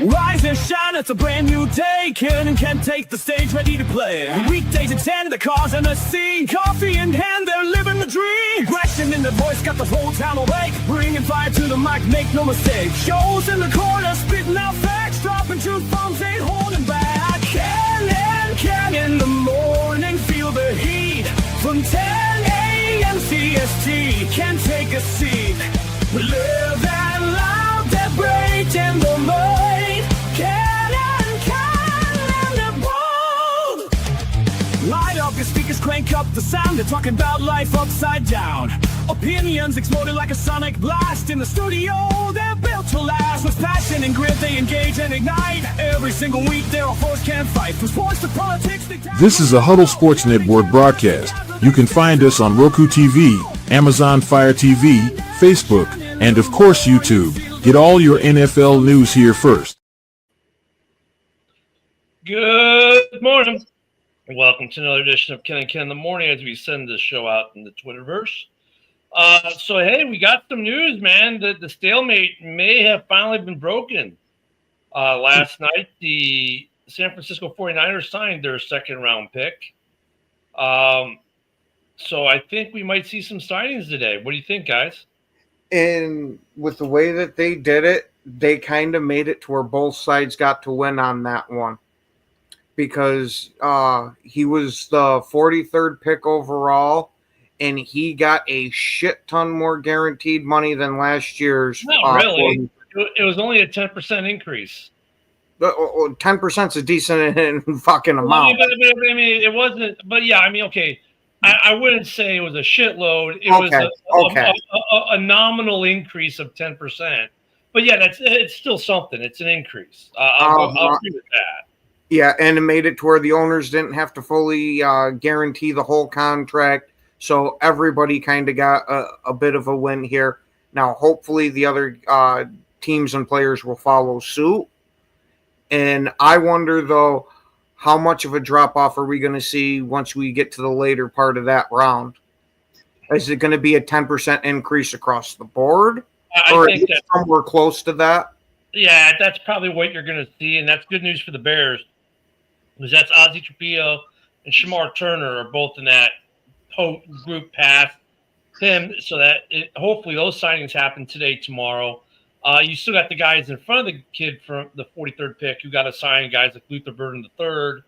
Rise and shine, it's a brand new day. Ken can take the stage, ready to play. Weekdays at 10, the cars and the scene. Coffee in hand, they're living the dream. Question in the voice, got the whole town awake. Bringing fire to the mic, make no mistake. Shows in the corner, spitting out facts. Dropping truth bombs, ain't holding back. Ken in the morning, feel the heat. From 10 a.m. CST, can take a seat. We live and love that break in the mind. Ken and the bold. Light up your speakers, crank up the sound. They're talking about life upside down. Opinions exploded like a sonic blast. In the studio, they're built to last. With passion and grit, they engage and ignite. Every single week, they're a force can't fight. From sports to politics, This is a Huddle Sports Network broadcast. You can find us on Roku TV, Amazon Fire TV, Facebook, and of course YouTube. Get all your NFL news here first. Good morning. Welcome to another edition of Ken and Ken in the Morning as we send this show out in the Twitterverse. So, hey, we got some news, man. The stalemate may have finally been broken. Last night, the San Francisco 49ers signed their second-round pick. So I think we might see some signings today. What do you think, guys? And with the way that they did it, they kind of made it to where both sides got to win on that one. Because he was the 43rd pick overall, and he got a shit ton more guaranteed money than last year's. Not really. It was only a 10% increase. 10% is a decent fucking amount. I mean, it wasn't. But yeah, I mean, okay. I wouldn't say it was a shitload. It was a nominal increase of 10%. But yeah, it's still something. It's an increase. I'll agree with that. Yeah, and it made it to where the owners didn't have to fully guarantee the whole contract. So everybody kind of got a bit of a win here. Now, hopefully the other teams and players will follow suit. And I wonder, though, how much of a drop-off are we going to see once we get to the later part of that round? Is it going to be a 10% increase across the board? I think that somewhere close to that? Yeah, that's probably what you're going to see, and that's good news for the Bears. Because that's Ozzie Trapillo and Shamar Turner are both in that group path. So that hopefully those signings happen today, tomorrow. You still got the guys in front of the kid from the 43rd pick who got to sign, guys like Luther Burden III.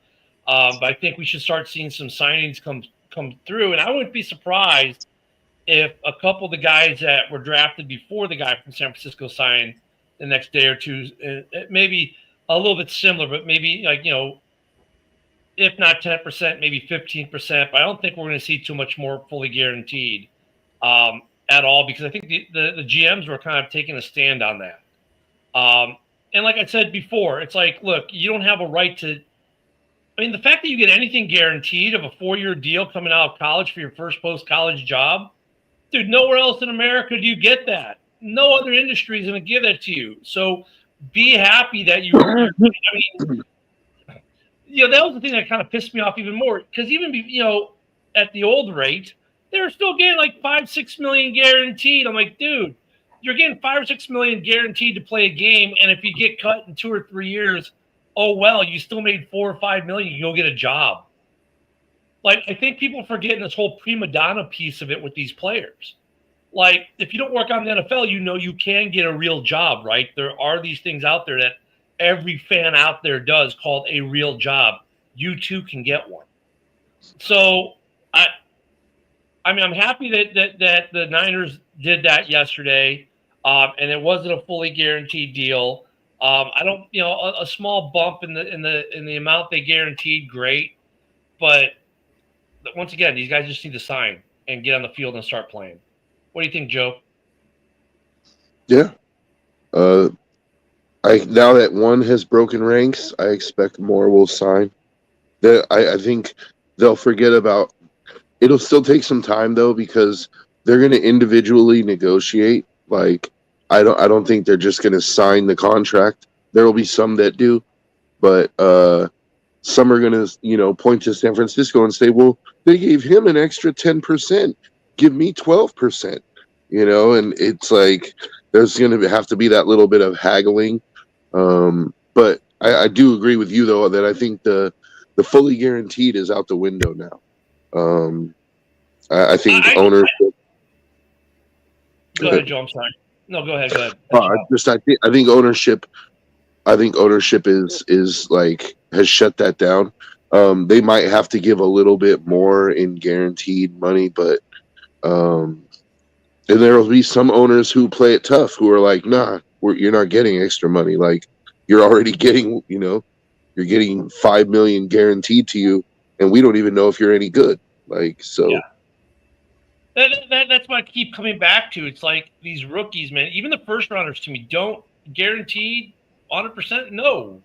But I think we should start seeing some signings come through. And I wouldn't be surprised if a couple of the guys that were drafted before the guy from San Francisco signed the next day or two, maybe a little bit similar, but maybe if not 10%, maybe 15%. But I don't think we're going to see too much more fully guaranteed at all, because I think the GMs were kind of taking a stand on that. And like I said before, it's like, look, you don't have a right to – I mean, the fact that you get anything guaranteed of a 4-year deal coming out of college for your first post-college job, dude, nowhere else in America do you get that. No other industry is going to give that to you. So be happy that you – I mean, that was the thing that kind of pissed me off even more, because even, at the old rate – they were still getting like $5-6 million guaranteed. I'm like, dude, you're getting $5 or $6 million guaranteed to play a game, and if you get cut in 2 or 3 years, oh well, you still made $4 or $5 million. You go get a job. Like, I think people are forgetting this whole prima donna piece of it with these players. Like, if you don't work on the NFL, you can get a real job, right? There are these things out there that every fan out there does called a real job. You too can get one. So I mean, I'm happy that the Niners did that yesterday, and it wasn't a fully guaranteed deal. I don't, a small bump in the amount they guaranteed, great, but once again, these guys just need to sign and get on the field and start playing. What do you think, Joe? Yeah, now that one has broken ranks, I expect more will sign. I think they'll forget about. It'll still take some time though, because they're going to individually negotiate. Like, I don't think they're just going to sign the contract. There will be some that do, but some are going to, point to San Francisco and say, well, they gave him an extra 10%. Give me 12%, and it's like there's going to have to be that little bit of haggling. But I do agree with you though that I think the fully guaranteed is out the window now. I think ownership. Go ahead, Joe. I'm sorry. No, go ahead. I think ownership. I think ownership is like has shut that down. They might have to give a little bit more in guaranteed money, but and there will be some owners who play it tough, who are like, nah, you're not getting extra money. Like you're already getting, you're getting $5 million guaranteed to you, and we don't even know if you're any good. Like so. Yeah. That's what I keep coming back to. It's like these rookies, man. Even the first rounders to me don't guaranteed 100%. No,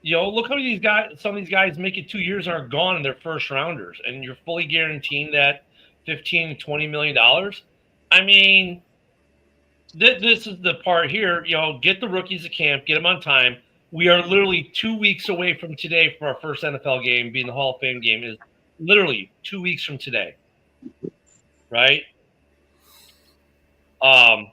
look how many some of these guys make it 2 years and are gone in their first rounders, and you're fully guaranteeing that $15-20 million. I mean, this is the part here. Get the rookies to camp, get them on time. We are literally 2 weeks away from today for our first NFL game, being the Hall of Fame game. Is literally 2 weeks from today. Right. I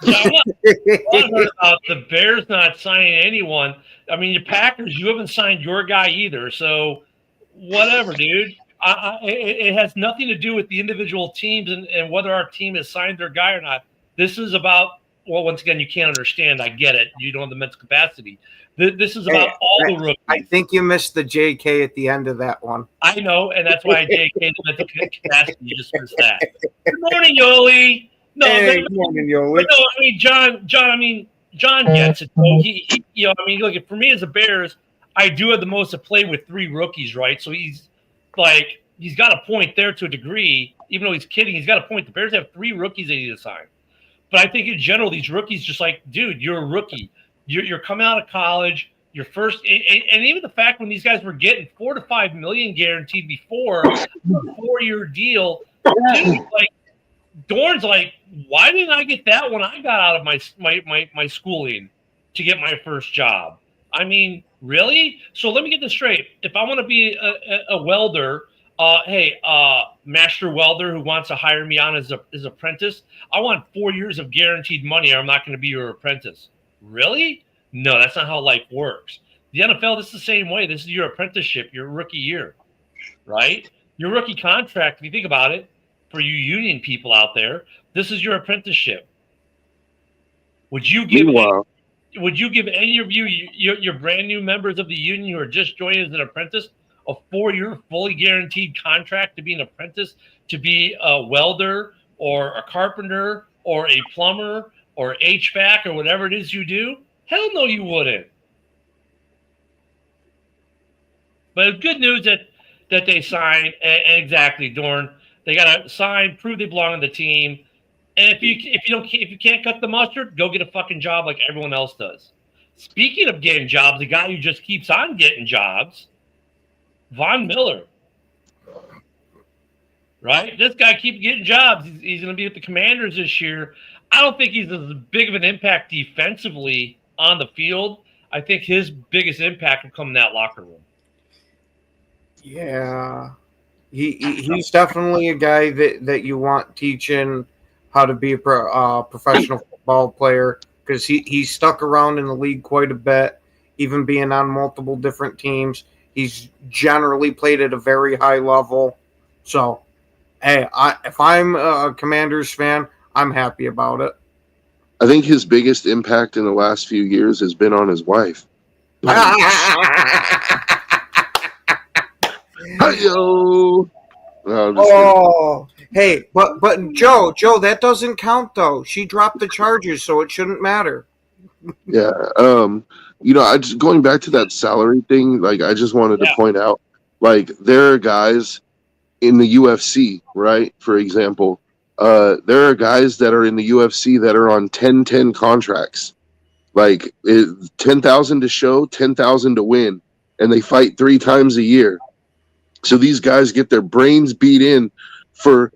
heard about the Bears not signing anyone. I mean, the Packers, you haven't signed your guy either. So whatever, dude. It has nothing to do with the individual teams and whether our team has signed their guy or not. This is about, well, once again, you can't understand. I get it. You don't have the mental capacity. This is about all the rookies. I think you missed the JK at the end of that one. I know, and that's why I JK the mental capacity. You just missed that. Good morning, Yoli. No, hey, good morning, Yoli. No, I mean, John gets it. So look, for me as a Bears, I do have the most to play with 3 rookies, right? So he's got a point there to a degree, even though he's kidding. He's got a point. The Bears have 3 rookies they need to sign. But I think in general, these rookies just like, dude, you're a rookie. You're coming out of college. Your first, and even the fact when these guys were getting $4 to $5 million guaranteed before a 4-year deal, dude, like Dorn's like, why didn't I get that when I got out of my schooling to get my first job? I mean, really? So let me get this straight. If I want to be a welder, master welder who wants to hire me on as apprentice, I want 4 years of guaranteed money or I'm not going to be your apprentice. Really? No, that's not how life works. The NFL, this is the same way. This is your apprenticeship, your rookie year, right? Your rookie contract, if you think about it, for you union people out there, this is your apprenticeship. Would you give any of your brand new members of the union who are just joining as an apprentice a 4-year fully guaranteed contract to be an apprentice, to be a welder or a carpenter or a plumber or HVAC or whatever it is you do? Hell no, you wouldn't. But good news that they signed, and exactly, Dorn, they got to sign, prove they belong on the team. And if you can't cut the mustard, go get a fucking job like everyone else does. Speaking of getting jobs, the guy who just keeps on getting jobs, Von Miller. Right? This guy keeps getting jobs. He's going to be with the Commanders this year. I don't think he's as big of an impact defensively on the field. I think his biggest impact will come in that locker room. Yeah. He's definitely a guy that you want teaching how to be a professional football player, because he's stuck around in the league quite a bit, even being on multiple different teams. He's generally played at a very high level. So, hey, if I'm a Commanders fan, I'm happy about it. I think his biggest impact in the last few years has been on his wife. Hi-yo. Hey, but Joe, that doesn't count though. She dropped the charges, so it shouldn't matter. Yeah. I just going back to that salary thing. Like, I just wanted to point out, like, there are guys in the UFC, right? For example, there are guys that are in the UFC that are on 10-10 contracts, like 10,000 to show, 10,000 to win, and they fight 3 times a year. So these guys get their brains beat in for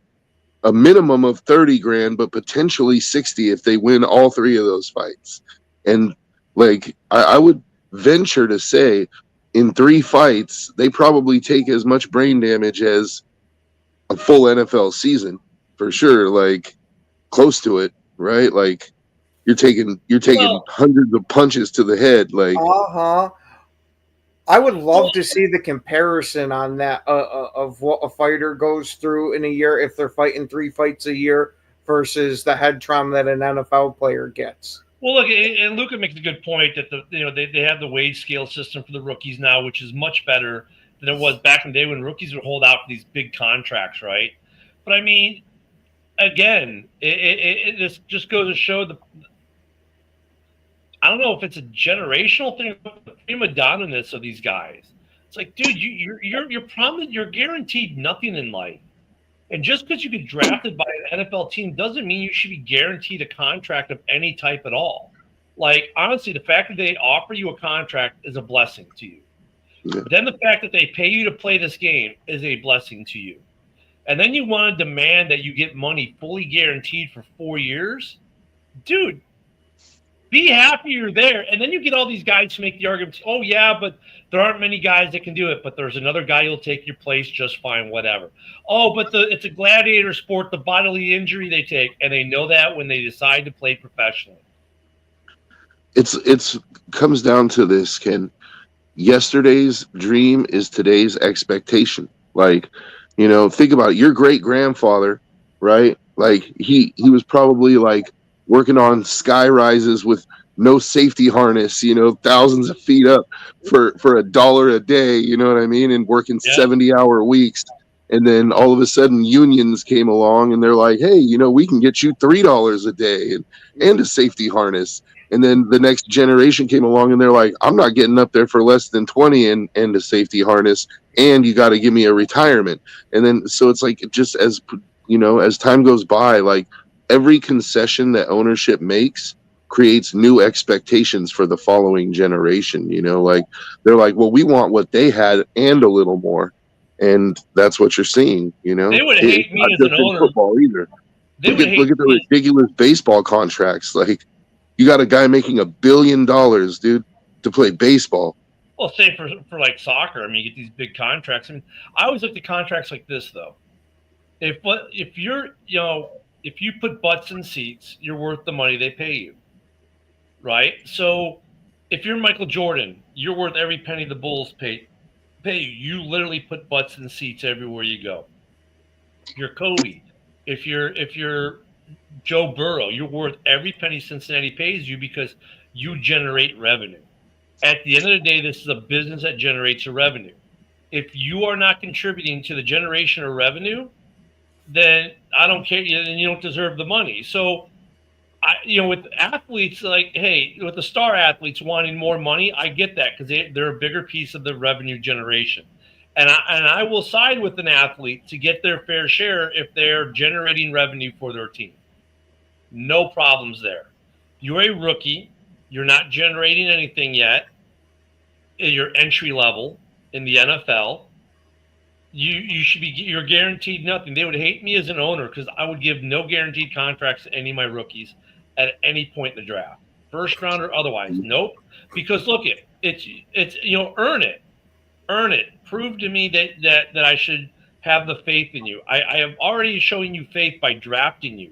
a minimum of 30 grand, but potentially 60 if they win all 3 of those fights. And like, I would venture to say in 3 fights, they probably take as much brain damage as a full NFL season, for sure. Like, close to it, right? Like, you're taking Well, hundreds of punches to the head. Like, I would love to see the comparison on that of what a fighter goes through in a year if they're fighting 3 fights a year versus the head trauma that an NFL player gets. well, look, and Luca makes a good point that they have the wage scale system for the rookies now, which is much better than it was back in the day when rookies would hold out for these big contracts, right? But I mean, again, this just goes to show I don't know if it's a generational thing, the prima donna-ness of these guys. It's like, dude, you're promised, you're guaranteed nothing in life. And just because you get drafted by an NFL team doesn't mean you should be guaranteed a contract of any type at all. Like, honestly, the fact that they offer you a contract is a blessing to you. yeah. Then the fact that they pay you to play this game is a blessing to you. And then you want to demand that you get money fully guaranteed for 4 years? Dude, be happy you're there. And then you get all these guys to make the argument, oh, yeah, but there aren't many guys that can do it, but there's another guy who'll take your place just fine, whatever. Oh, but it's a gladiator sport, the bodily injury they take, and they know that when they decide to play professionally. It's comes down to this, Ken. Yesterday's dream is today's expectation. Like, think about it. Your great grandfather, right? Like he was probably like working on sky rises with no safety harness, thousands of feet up for $1 a day, you know what I mean? And working 70-hour weeks. And then all of a sudden unions came along and they're like, hey, we can get you $3 a day and a safety harness. And then the next generation came along and they're like, I'm not getting up there for less than 20 and a safety harness. And you got to give me a retirement. And then, so it's like, just as time goes by, like every concession that ownership makes creates new expectations for the following generation. Like they're like, well, we want what they had and a little more. And that's what you're seeing, They would hate me as an owner. Football either. Look at the ridiculous baseball contracts. Like, you got a guy making $1 billion, dude, to play baseball. Well, say for like soccer, I mean, you get these big contracts. I mean, I always look at contracts like this, though. If you put butts in seats, you're worth the money they pay you, right? So if you're Michael Jordan, you're worth every penny the Bulls pay you. You literally put butts in seats everywhere you go. You're Kobe. If you're Joe Burrow, you're worth every penny Cincinnati pays you because you generate revenue. At the end of the day, this is a business that generates a revenue. If you are not contributing to the generation of revenue, then I don't care, and you don't deserve the money. So, with athletes, like, hey, with the star athletes wanting more money, I get that because they're a bigger piece of the revenue generation. And I will side with an athlete to get their fair share if they're generating revenue for their team. No problems there. You're a rookie. You're not generating anything yet. You're entry level in the NFL. You're guaranteed nothing. They would hate me as an owner because I would give no guaranteed contracts to any of my rookies at any point in the draft, first round or otherwise. Nope. Because look, it's earn it. Prove to me that I should have the faith in you. I have already shown you faith by drafting you.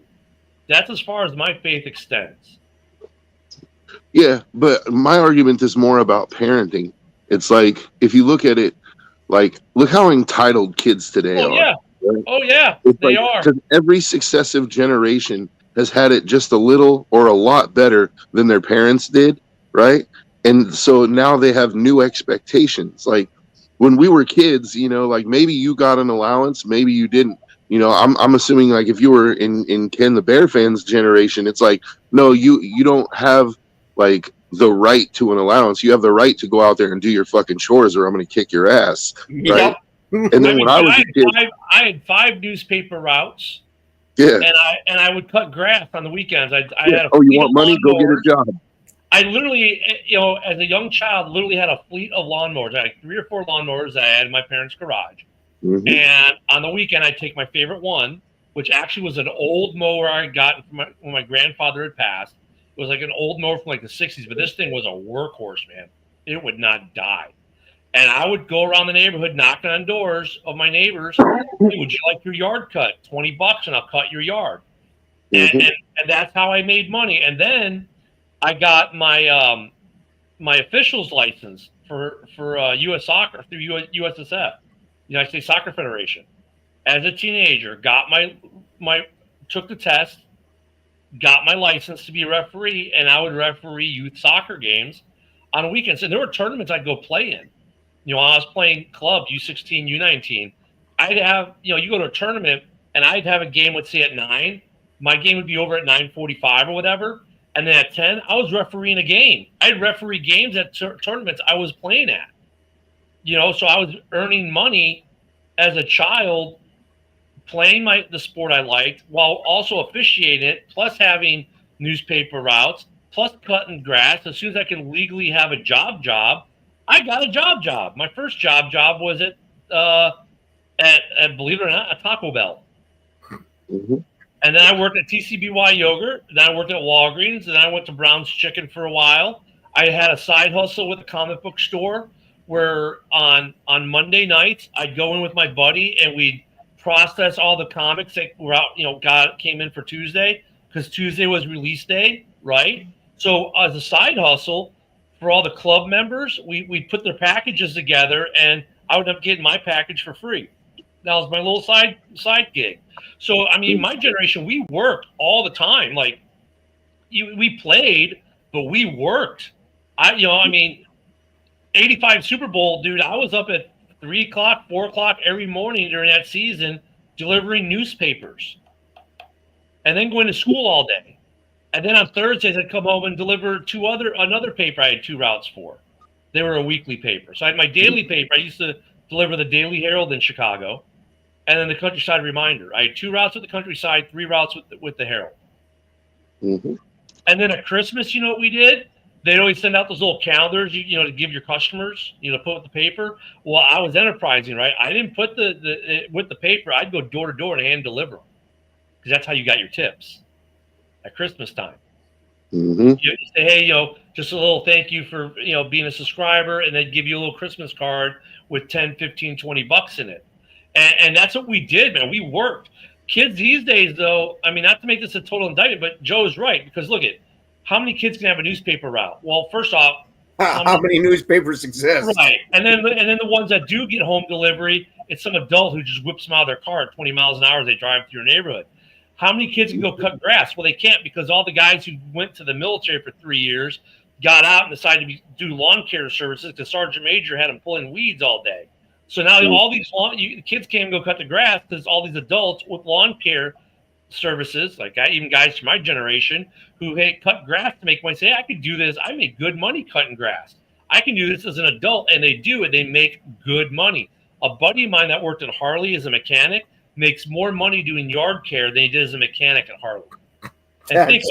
That's as far as my faith extends. Yeah, but my argument is more about parenting. It's like, if you look at it, like, look how entitled kids today are. Yeah. Right? Oh, yeah, they are. Because every successive generation has had it just a little or a lot better than their parents did, right? And so now they have new expectations. Like, when we were kids, like, maybe you got an allowance, maybe you didn't. I'm assuming, like, if you were in Ken the Bear fans generation, it's like, no, you don't have, like, the right to an allowance. You have the right to go out there and do your fucking chores, or I'm going to kick your ass, right? And then when I was a kid, I had 5 newspaper routes. Yeah, and I would cut grass on the weekends. I had a you want money? Go get a job. I literally, as a young child, literally had a fleet of lawnmowers. I had 3 or 4 lawnmowers that I had in my parents' garage. Mm-hmm. And on the weekend, I'd take my favorite one, which actually was an old mower I got from when my grandfather had passed. It was like an old mower from like the 60s, but this thing was a workhorse, man. It would not die. And I would go around the neighborhood knocking on doors of my neighbors. Hey, would you like your yard cut? $20 and I'll cut your yard. And that's how I made money. And then I got my my officials license for U.S. Soccer through USSF, United States Soccer Federation. As a teenager, got my took the test, got my license to be a referee, and I would referee youth soccer games on weekends. And there were tournaments I'd go play in. I was playing club U16, U19. I'd have, you go to a tournament and I'd have a game, let's say at 9. My game would be over at 9:45 or whatever. And then at 10, I was refereeing a game. I'd referee games at tournaments I was playing at. So I was earning money as a child playing the sport I liked while also officiating it, plus having newspaper routes, plus cutting grass. As soon as I can legally have a job, I got a job. My first job was at believe it or not, a Taco Bell. Mm-hmm. And then I worked at TCBY Yogurt. Then I worked at Walgreens. And then I went to Brown's Chicken for a while. I had a side hustle with a comic book store where on Monday nights, I'd go in with my buddy and we'd process all the comics that were out, came in for Tuesday, because Tuesday was release day, right? So as a side hustle for all the club members, we put their packages together and I would end up getting my package for free. That was my little side gig. So, I mean, my generation, we worked all the time. Like, we played, but we worked. 85 Super Bowl, dude, I was up at 3 o'clock, 4 o'clock every morning during that season delivering newspapers. And then going to school all day. And then on Thursdays, I'd come home and deliver another paper I had 2 routes for. They were a weekly paper. So I had my daily paper. I used to deliver the Daily Herald in Chicago. And then the Countryside Reminder. I had 2 routes with the Countryside, 3 routes with the Herald. Mm-hmm. And then at Christmas, you know what we did? They'd always send out those little calendars, to give your customers, to put with the paper. Well, I was enterprising, right? I didn't put with the paper. I'd go door to door and hand deliver them, because that's how you got your tips at Christmas time. Mm-hmm. You say, hey, just a little thank you for, being a subscriber, and they'd give you a little Christmas card with 10, 15, 20 bucks in it. And that's what we did, man. We worked. Kids these days, though, I mean, not to make this a total indictment, but Joe's right, because look how many kids can have a newspaper route? Well, first off, how many newspapers exist? Right. And then the ones that do get home delivery, it's some adult who just whips them out of their car at 20 miles an hour as they drive through your neighborhood. How many kids can go cut grass? Well, they can't, because all the guys who went to the military for 3 years got out and decided to do lawn care services because Sergeant Major had them pulling weeds all day. So now all these kids can't go cut the grass because all these adults with lawn care services, like even guys from my generation who cut grass to make money, say, hey, I could do this. I make good money cutting grass. I can do this as an adult, and they do it. They make good money. A buddy of mine that worked at Harley as a mechanic makes more money doing yard care than he did as a mechanic at Harley. And think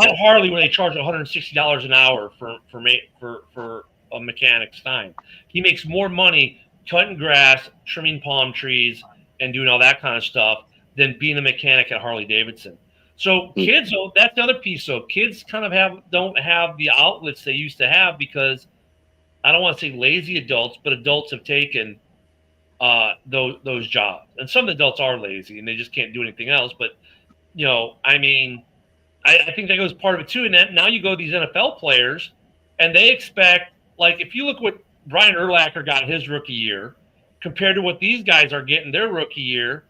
at Harley, when they charge $160 an hour for a mechanic's time, he makes more money cutting grass, trimming palm trees, and doing all that kind of stuff than being a mechanic at Harley Davidson. So kids, that's the other piece. So kids kind of don't have the outlets they used to have, because I don't want to say lazy adults, but adults have taken those jobs. And some adults are lazy and they just can't do anything else. But, I mean, I think that goes part of it too. And then now you go to these NFL players and they expect, like, if you look what Brian Urlacher got his rookie year compared to what these guys are getting their rookie year,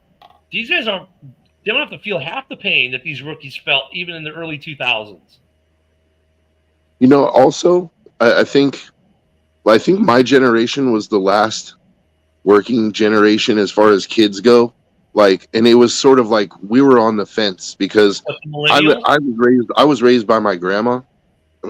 these guys they don't have to feel half the pain that these rookies felt even in the early 2000s. Also, I think my generation was the last working generation as far as kids go. And it was sort of like we were on the fence, because I was raised by my grandma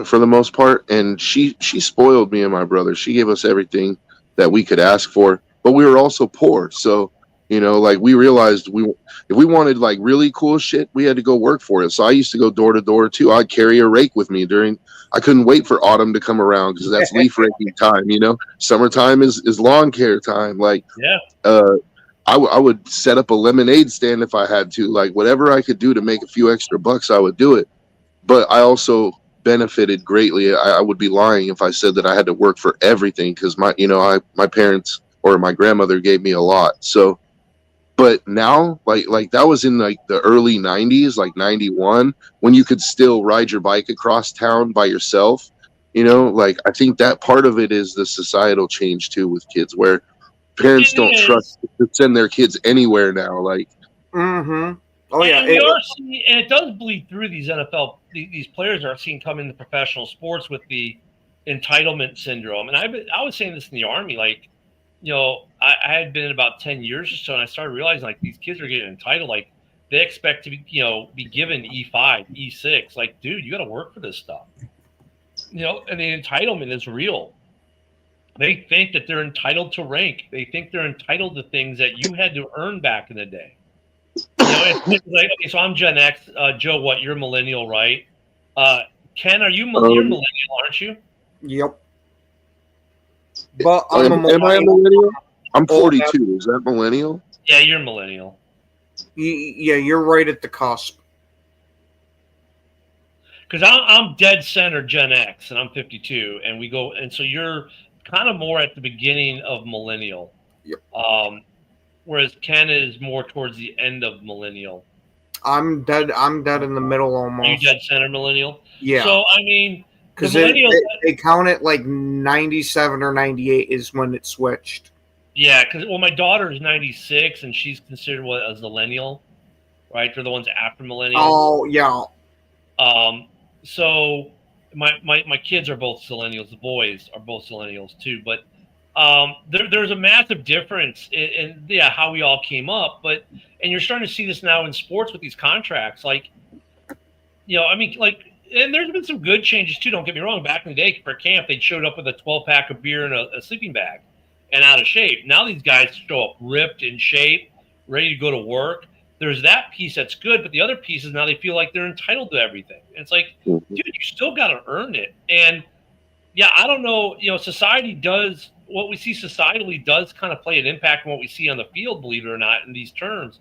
for the most part, and she spoiled me and my brother. She gave us everything that we could ask for, but we were also poor. So, we realized if we wanted really cool shit, we had to go work for it. So I used to go door to door too. I'd carry a rake with me I couldn't wait for autumn to come around, because that's leaf raking time. Summertime is lawn care time. I would set up a lemonade stand if I had to, whatever I could do to make a few extra bucks, I would do it. But I also benefited greatly. I would be lying if I said that I had to work for everything, because my parents or my grandmother gave me a lot. So, But now, like that was in like the early 90s, like 91, when you could still ride your bike across town by yourself. You know, like I think that part of it is the societal change too with kids, where parents don't trust to send their kids anywhere now. Like, Oh yeah, and it does bleed through these NFL. These players are seen come into professional sports with the entitlement syndrome. And I was saying this in the Army, like, you know, I had been about 10 years or so, and I started realizing like these kids are getting entitled. Like they expect to be, you know, be given E5, E6. Like, dude, you got to work for this stuff. You know, and the entitlement is real. They think that they're entitled to rank. They think they're entitled to things that you had to earn back in the day. You know, it's like, okay, so I'm Gen X. Joe, what? You're millennial, right? Ken, you're millennial, aren't you? Yep. But am I a millennial? I'm 42. Is that millennial? Yeah, you're millennial. Yeah, you're right at the cusp. Because I'm dead center Gen X, and I'm 52, and so you're kind of more at the beginning of millennial. Yep. Whereas Ken is more towards the end of millennial. I'm dead in the middle almost. Are you dead center millennial? Yeah. So I mean, because they count it like 97 or 98 is when it switched. Yeah, because my daughter is 96 and she's considered as millennial, right? They're the ones after millennial. Oh yeah. So my kids are both millennials. The boys are both millennials too, but there's a massive difference in how we all came up. And you're starting to see this now in sports with these contracts. Like, you know, I mean, like. And there's been some good changes too. Don't get me wrong. Back in the day for camp, they showed up with a 12-pack of beer and a sleeping bag, and out of shape. Now these guys show up ripped, in shape, ready to go to work. There's that piece that's good, but the other piece is now they feel like they're entitled to everything. And it's like, dude, you still got to earn it. And yeah, I don't know. You know, society does what we see societally does kind of play an impact on what we see on the field, believe it or not, in these terms.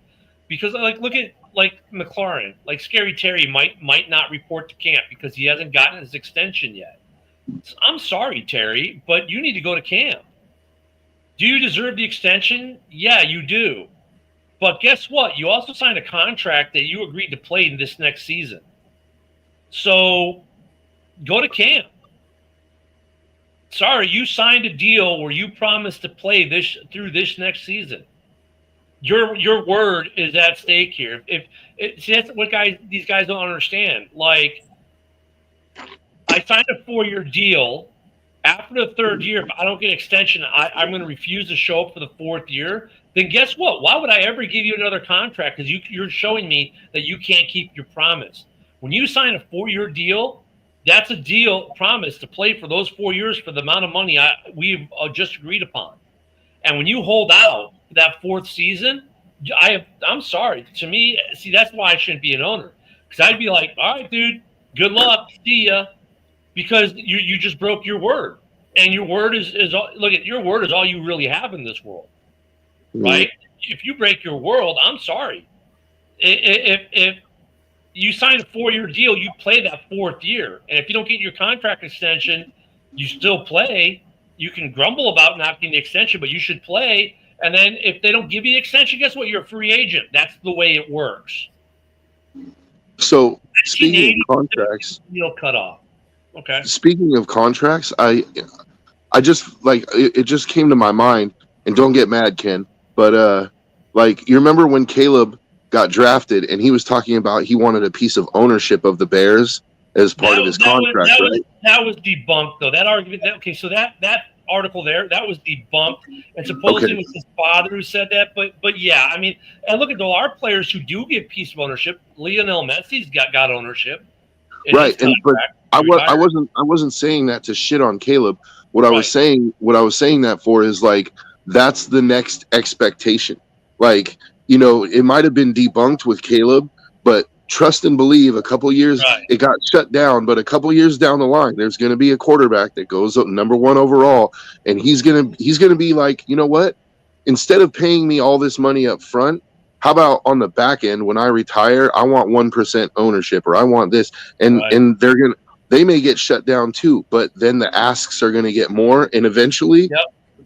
Because like, look at like McLaurin, like Scary Terry might not report to camp because he hasn't gotten his extension yet. I'm sorry, Terry, but you need to go to camp. Do you deserve the extension? Yeah, you do. But guess what? You also signed a contract that you agreed to play in this next season. So go to camp. Sorry, you signed a deal where you promised to play through this next season. Your word is at stake here. See, that's what these guys don't understand. Like, I signed a 4-year deal. After the 3rd year, if I don't get an extension, I'm going to refuse to show up for the 4th year. Then guess what? Why would I ever give you another contract? Because you're showing me that you can't keep your promise. When you sign a 4-year deal, that's a deal promise to play for those 4 years for the amount of money we've just agreed upon. And when you hold out that 4th season, I'm sorry. To me, see, that's why I shouldn't be an owner. Because I'd be like, all right, dude, good luck, see ya. Because you just broke your word. And your word is look at your word is all you really have in this world. Right? If you break your word, I'm sorry. If you sign a 4-year deal, you play that 4th year. And if you don't get your contract extension, you still play. You can grumble about not getting the extension, but you should play. And then if they don't give you the extension, guess what? You're a free agent. That's the way it works. So speaking of contracts, deal cut off. Okay. Speaking of contracts, I just like it just came to my mind, and don't get mad, Ken, but like you remember when Caleb got drafted and he was talking about he wanted a piece of ownership of the Bears as part of his contract, right? That was debunked, though. That argument. So that article there, that was debunked, and supposedly it was his father who said that. But yeah, I mean, and look at our players who do get a piece of ownership. Lionel Messi's got ownership, right? But I wasn't saying that to shit on Caleb. What I was saying that for is like that's the next expectation. Like, you know, it might have been debunked with Caleb, but trust and believe a couple years it got shut down, but a couple years down the line there's going to be a quarterback that goes up number 1 overall, and he's going to be like, you know what, instead of paying me all this money up front, how about on the back end when I retire I want 1% ownership, or I want this, and they may get shut down too, but then the asks are going to get more, and eventually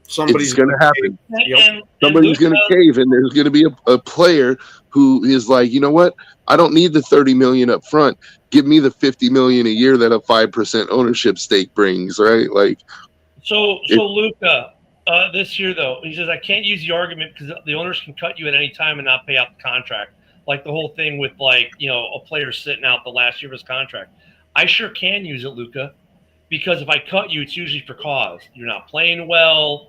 somebody's going to happen. Yep. And Somebody's going to cave, and there's going to be a player who is like, you know what? I don't need the $30 million up front. Give me the $50 million a year that a 5% ownership stake brings, right? Like, so Luca, this year though, he says I can't use the argument because the owners can cut you at any time and not pay out the contract. Like the whole thing with a player sitting out the last year of his contract. I sure can use it, Luca, because if I cut you, it's usually for cause. You're not playing well.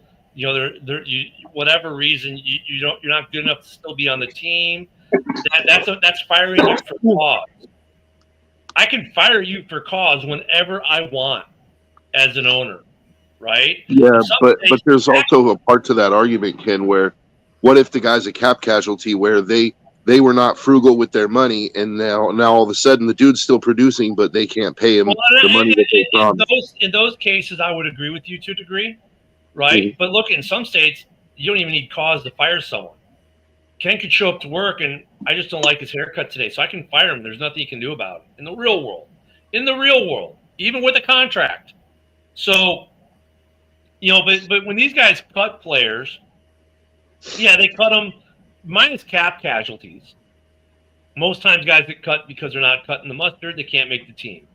Whatever reason you're not good enough to still be on the team. That's firing you for cause. I can fire you for cause whenever I want as an owner, right? Yeah, but there's also a part to that argument, Ken, where what if the guy's a cap casualty where they were not frugal with their money, and now all of a sudden the dude's still producing, but they can't pay him the money that they promised. In those cases, I would agree with you to a degree, right? Mm-hmm. But look, in some states, you don't even need cause to fire someone. Ken could show up to work, and I just don't like his haircut today, so I can fire him. There's nothing you can do about it in the real world. Even with a contract. So, but when these guys cut players, yeah, they cut them minus cap casualties. Most times guys get cut because they're not cutting the mustard. They can't make the team.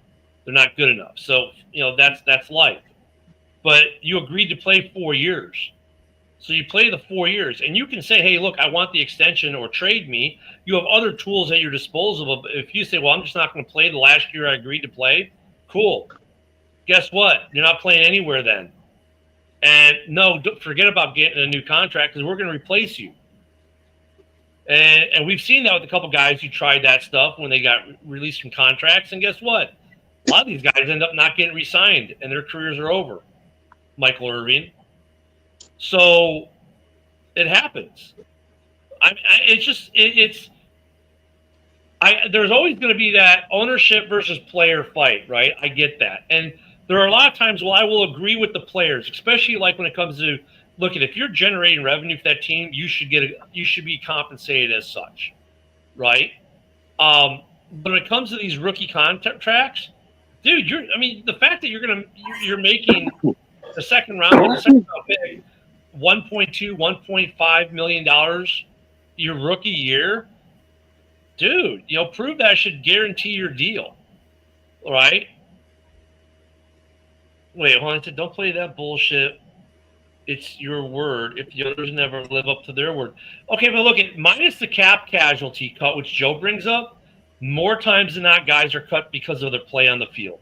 They're not good enough. So, that's life. But you agreed to play 4 years. So you play the 4 years, and you can say, hey, look, I want the extension or trade me. You have other tools at your disposal. If you say, well, I'm just not going to play the last year I agreed to play, cool. Guess what? You're not playing anywhere then. And no, forget about getting a new contract because we're going to replace you. And we've seen that with a couple guys who tried that stuff when they got released from contracts. And guess what? A lot of these guys end up not getting re-signed, and their careers are over. Michael Irvin. So it happens. There's always going to be that ownership versus player fight, right? I get that. And there are a lot of times I will agree with the players, especially like when it comes to, look at if you're generating revenue for that team, you should be compensated as such, right? But when it comes to these rookie contracts, dude, the fact that you're making the second round pick $1.2, $1.5 million your rookie year, dude, prove that should guarantee your deal, right? Wait, hold on. I said, don't play that bullshit. It's your word if the others never live up to their word. Okay, but look, minus the cap casualty cut, which Joe brings up, more times than not, guys are cut because of their play on the field.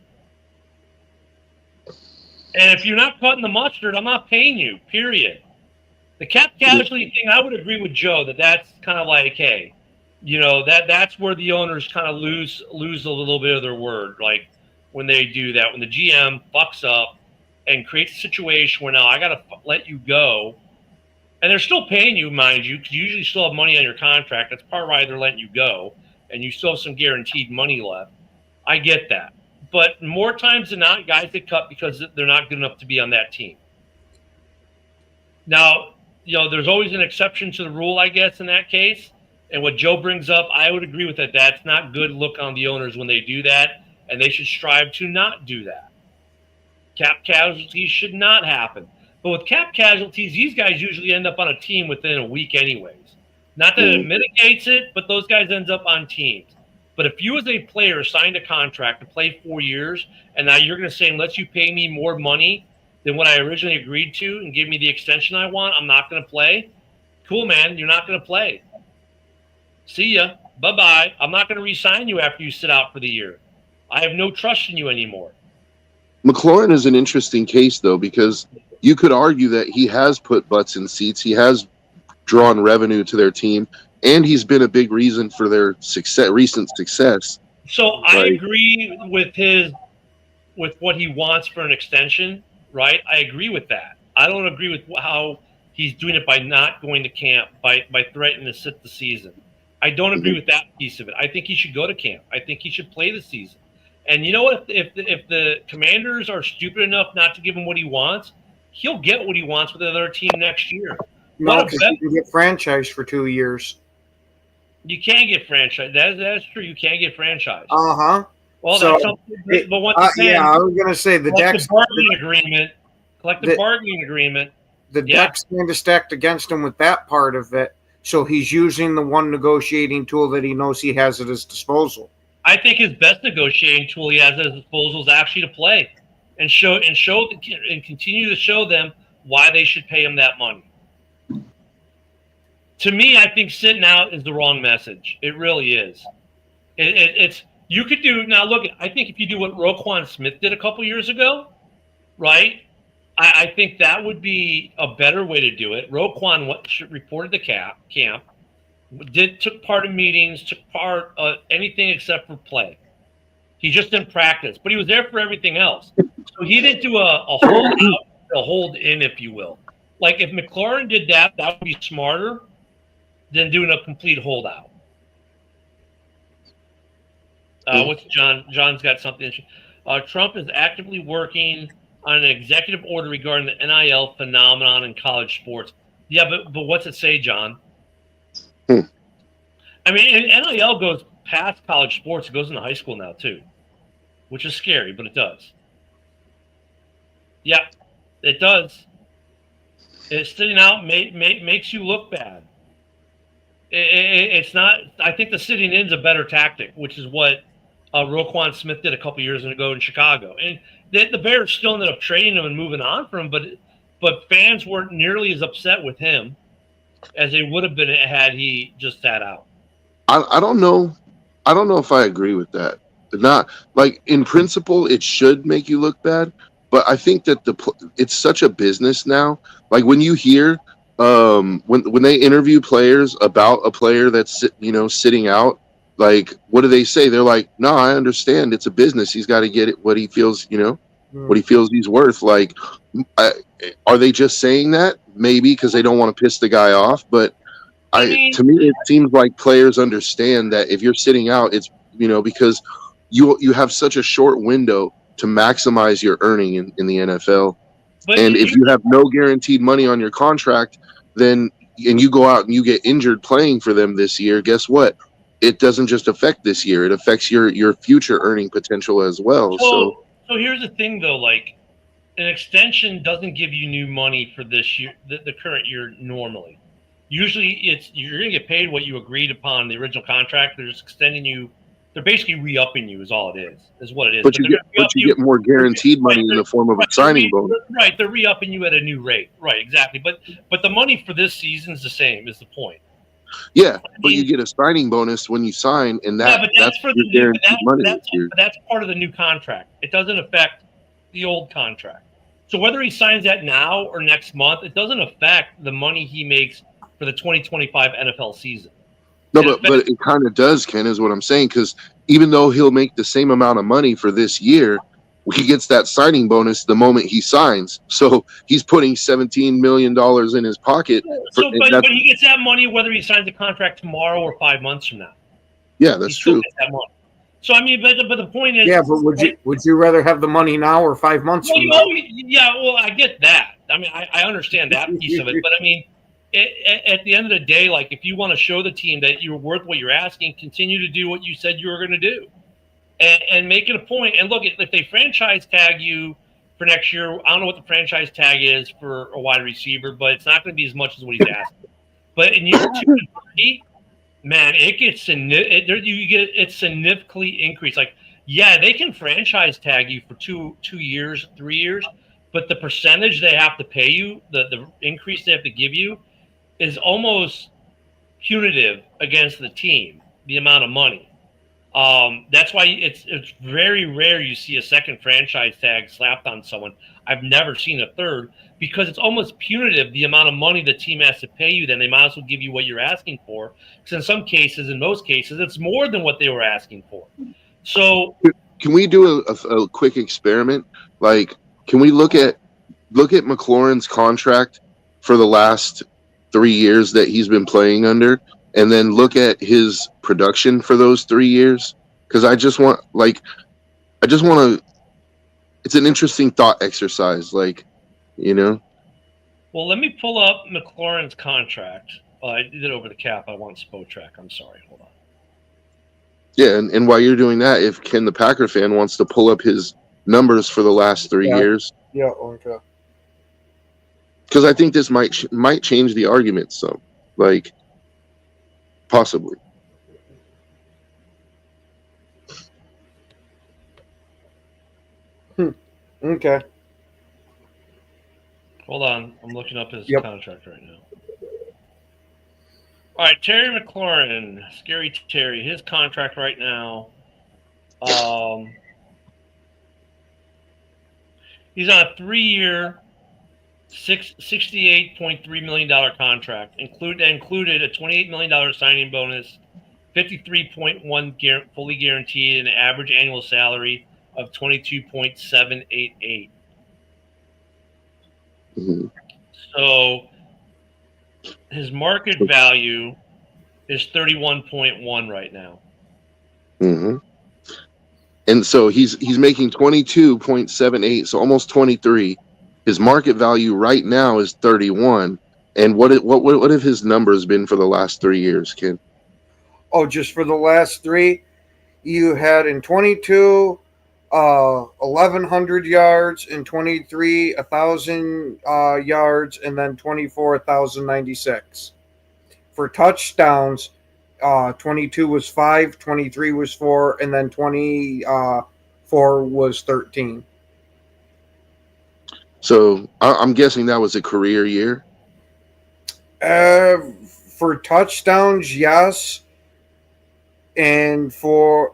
And if you're not cutting the mustard, I'm not paying you, period. The cap casualty thing, I would agree with Joe that's kind of like, hey, that's where the owners kind of lose a little bit of their word. Like when they do that, when the GM fucks up and creates a situation where now I got to let you go, and they're still paying you, mind you, because you usually still have money on your contract. That's part of why they're letting you go, and you still have some guaranteed money left. I get that. But more times than not, guys get cut because they're not good enough to be on that team. Now, there's always an exception to the rule, I guess, in that case. And what Joe brings up, I would agree with that. That's not good look on the owners when they do that, and they should strive to not do that. Cap casualties should not happen. But with cap casualties, these guys usually end up on a team within a week anyways. Not that it mitigates it, but those guys end up on teams. But if you as a player signed a contract to play 4 years, and now you're going to say, unless you pay me more money than what I originally agreed to and give me the extension I want, I'm not going to play. Cool, man. You're not going to play. See ya. Bye-bye. I'm not going to re-sign you after you sit out for the year. I have no trust in you anymore. McLaurin is an interesting case, though, because you could argue that he has put butts in seats. He has drawn revenue to their team, and he's been a big reason for their recent success. So I agree with what he wants for an extension, right? I agree with that. I don't agree with how he's doing it by not going to camp, by threatening to sit the season. I don't agree with that piece of it. I think he should go to camp. I think he should play the season. And you know what? If the Commanders are stupid enough not to give him what he wants, he'll get what he wants with another team next year. No, because you can get franchised for 2 years. You can't get franchised. That's true. You can't get franchised. Well, so, that's something. But once again, I was going to say the collective bargaining agreement. the deck's kind of stacked against him with that part of it. So he's using the one negotiating tool that he knows he has at his disposal. I think his best negotiating tool he has at his disposal is actually to play and continue to show them why they should pay him that money. To me, I think sitting out is the wrong message. It really is. It's you could do now. Look, I think if you do what Roquan Smith did a couple years ago, right? I think that would be a better way to do it. Roquan reported to camp, took part in meetings, took part anything except for play. He just didn't practice, but he was there for everything else. So he didn't do a hold out, a hold in, if you will. Like if McLaurin did that, that would be smarter than doing a complete holdout. What's John? John's got something. Trump is actively working on an executive order regarding the NIL phenomenon in college sports. Yeah, but what's it say, John? I mean, NIL goes past college sports. It goes into high school now, too, which is scary, but it does. Yeah, it does. It's sitting out makes you look bad. It's not – I think the sitting in is a better tactic, which is what Roquan Smith did a couple years ago in Chicago. And the Bears still ended up trading him and moving on from him, but fans weren't nearly as upset with him as they would have been had he just sat out. I don't know. I don't know if I agree with that. Not like in principle, it should make you look bad, but I think that it's such a business now. Like when you hear when they interview players about a player that's sitting out, like what do they say? They're like, no, I understand. It's a business. He's got to get it what he feels, what he feels he's worth. Like, are they just saying that? Maybe because they don't want to piss the guy off. But to me, it seems like players understand that if you're sitting out, it's because you have such a short window to maximize your earning in the NFL. And if you have no guaranteed money on your contract, and you go out and you get injured playing for them this year, guess what? It doesn't just affect this year; it affects your future earning potential as well. So here's the thing, though. Like, an extension doesn't give you new money for this year, the current year. Normally, usually you're going to get paid what you agreed upon in the original contract. They're just extending you. They're basically re-upping you, is all it is what it is. But you get more guaranteed money in the form of a signing bonus. Right, they're re-upping you at a new rate. Right, exactly. But the money for this season is the same. Is the point? Yeah, but you get a signing bonus when you sign, and that's for the guaranteed money this year. That's part of the new contract. It doesn't affect the old contract. So whether he signs that now or next month, it doesn't affect the money he makes for the 2025 NFL season. No, but it kind of does, Ken, is what I'm saying, because even though he'll make the same amount of money for this year, he gets that signing bonus the moment he signs. So he's putting $17 million in his pocket. But he gets that money whether he signs a contract tomorrow or 5 months from now. Yeah, that's true. That money. So, I mean, but the point is... Yeah, but would you rather have the money now or 5 months from now? Yeah, well, I get that. I mean, I understand that piece of it. But, I mean, at the end of the day, like, if you want to show the team that you're worth what you're asking, continue to do what you said you were going to do. And make it a point. And look, if they franchise tag you for next year, I don't know what the franchise tag is for a wide receiver, but it's not going to be as much as what he's asking. But in year 2 and 3, man, it gets it's significantly increased. Like, yeah, they can franchise tag you for 2 years, 3 years, but the percentage they have to pay you, the increase they have to give you, is almost punitive against the team. The amount of money. That's why it's very rare you see a second franchise tag slapped on someone. I've never seen a third because it's almost punitive the amount of money the team has to pay you. Then they might as well give you what you're asking for. Because in most cases, it's more than what they were asking for. So, can we do a quick experiment? Like, can we look at McLaurin's contract for the last 3 years that he's been playing under? And then look at his production for those 3 years, because I just want to. It's an interesting thought exercise, Well, let me pull up McLaurin's contract. I did it over the cap. I want Spotrac. I'm sorry. Hold on. Yeah, and while you're doing that, if Ken the Packer fan wants to pull up his numbers for the last 3 years. Yeah, okay. because I think this might change the argument. So, like, possibly. Okay. Hold on, I'm looking up his Yep. contract right now. All right, Terry McLaurin, Scary Terry, his contract right now. He's on a 3-year, $68.3 million contract. Included a $28 million signing bonus, 53.1 fully guaranteed, and an average annual salary of 22.788. Mm-hmm. So his market value is 31.1 right now. Mm-hmm. And so he's making 22.78, so almost 23. His market value right now is 31. And what have his numbers been for the last 3 years, Ken? Oh, just for the last 3, you had in 22, 1,100 yards, in 23, 1,000 yards, and then 24, 1,096. For touchdowns, 22 was 5, 23 was 4, and then 24 was 13. So I'm guessing that was a career year. For touchdowns, yes. And for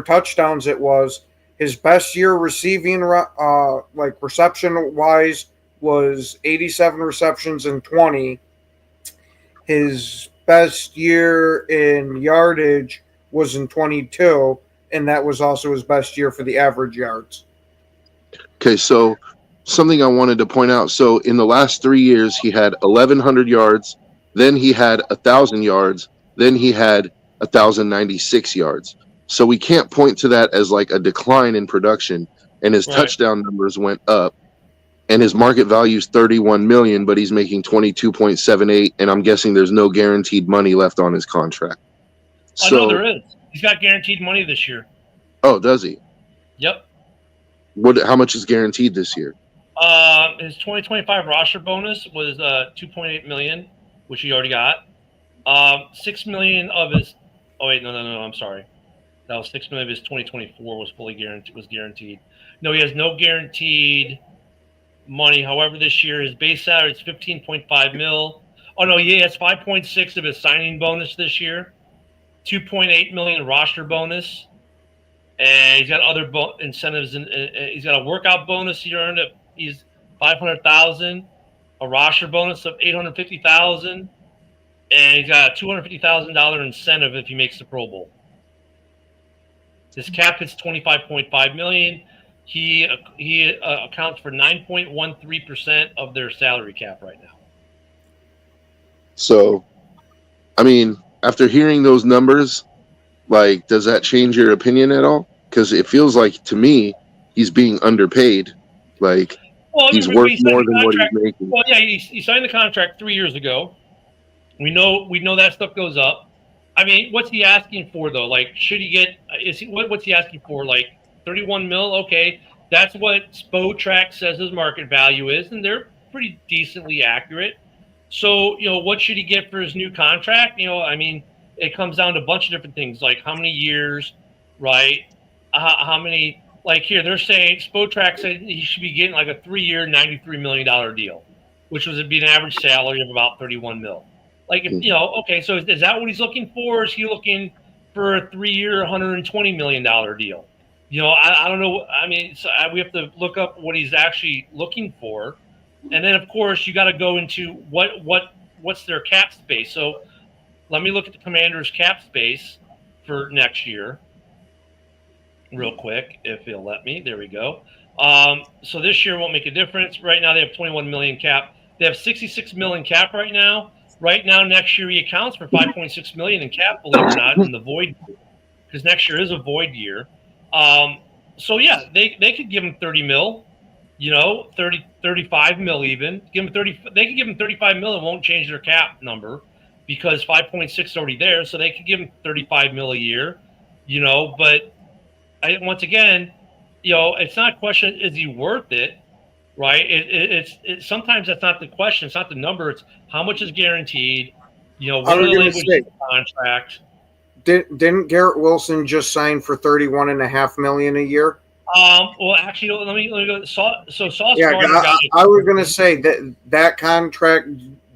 touchdowns, it was his best year receiving, like reception wise, was 87 receptions and 20. His best year in yardage was in 22, and that was also his best year for the average yards. Okay, so something I wanted to point out. So in the last 3 years, he had 1,100 yards, then he had 1,000 yards, then he had 1,096 yards. So we can't point to that as like a decline in production, and his touchdown numbers went up, and his market value is 31 million, but he's making 22.78, and I'm guessing there's no guaranteed money left on his contract. So, no, there is. He's got guaranteed money this year. Oh, does he? Yep. How much is guaranteed this year? His 2025 roster bonus was 2.8 million, which he already got. 6 million of his. Oh wait, no, I'm sorry. That was 6 million of his 2024 was fully guaranteed. No, he has no guaranteed money. However, this year his base salary is 15.5 mil. Oh no, he has 5.6 of his signing bonus this year, 2.8 million roster bonus, and he's got other incentives. And he's got a workout bonus he earned. He's 500,000, a roster bonus of 850,000, and he's got a $250,000 incentive if he makes the Pro Bowl. His cap hits 25.5 million. He accounts for 9.13% of their salary cap right now. So, I mean, after hearing those numbers, like, does that change your opinion at all? Because it feels like, to me, he's being underpaid. Like, he's worth more than what he's making. Well, yeah, he signed the contract 3 years ago. We know that stuff goes up. I mean, what's he asking for though? Like, should he get? What's he asking for? Like 31 mil? Okay, that's what Spotrac says his market value is, and they're pretty decently accurate. So, what should he get for his new contract? I mean, it comes down to a bunch of different things, like how many years, right? How many? Like here, they're saying Spotrac said he should be getting like a 3-year, $93 million deal, which would be an average salary of about 31 mil. Like, if okay, so is that what he's looking for? Or is he looking for a 3-year, $120 million deal? I don't know. I mean, so we have to look up what he's actually looking for, and then of course you got to go into what's their cap space. So let me look at the Commanders' cap space for next year, real quick, if he'll let me. There we go. So this year won't make a difference. Right now they have 21 million cap. They have 66 million cap right now. Right now, next year he accounts for 5.6 million in cap, believe it or not, in the void, because next year is a void year. So yeah, they could give him 30 mil, 35 mil even. Give him 30. They could give him 35 mil. It won't change their cap number because 5.6 is already there. So they could give him 35 mil a year, But once again, it's not a question: is he worth it? right? It's sometimes that's not the question. It's not the number. It's how much is guaranteed. You know, I what are was the gonna language say, of the contract? didn't Garrett Wilson just sign for $31.5 million a year? Well, actually, let me go. So Sauce Yeah, Gardner got I was gonna say that contract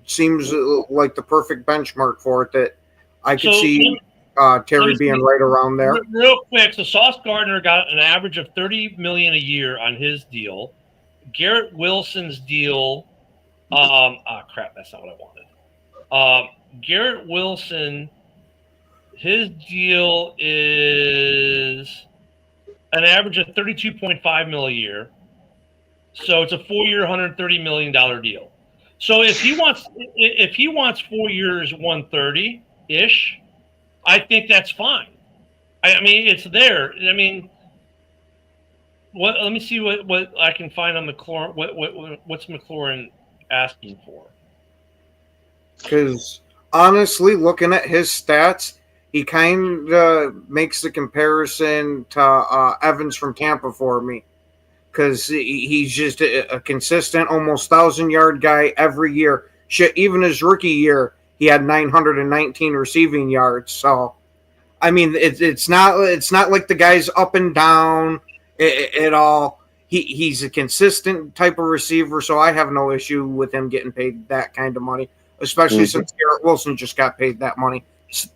seems like the perfect benchmark for it. That I could So see let Terry me being see. right around there. Real quick. So Sauce Gardner got an average of $30 million a year on his deal. Garrett Wilson's deal. Crap, that's not what I wanted. Garrett Wilson, his deal is an average of $32.5 million a year. So it's a 4-year, $130 million deal. So if he wants 4 years, 130 ish, I think that's fine. I mean, it's there. I mean, let me see what I can find on McLaurin. What's McLaurin asking for? Because honestly, looking at his stats, he kind of makes the comparison to Evans from Tampa for me. Because he's just a consistent, almost 1,000-yard guy every year. Shit, even his rookie year, he had 919 receiving yards. So, I mean, it's not like the guy's up and down at all. He's a consistent type of receiver, so I have no issue with him getting paid that kind of money, especially since Garrett Wilson just got paid that money.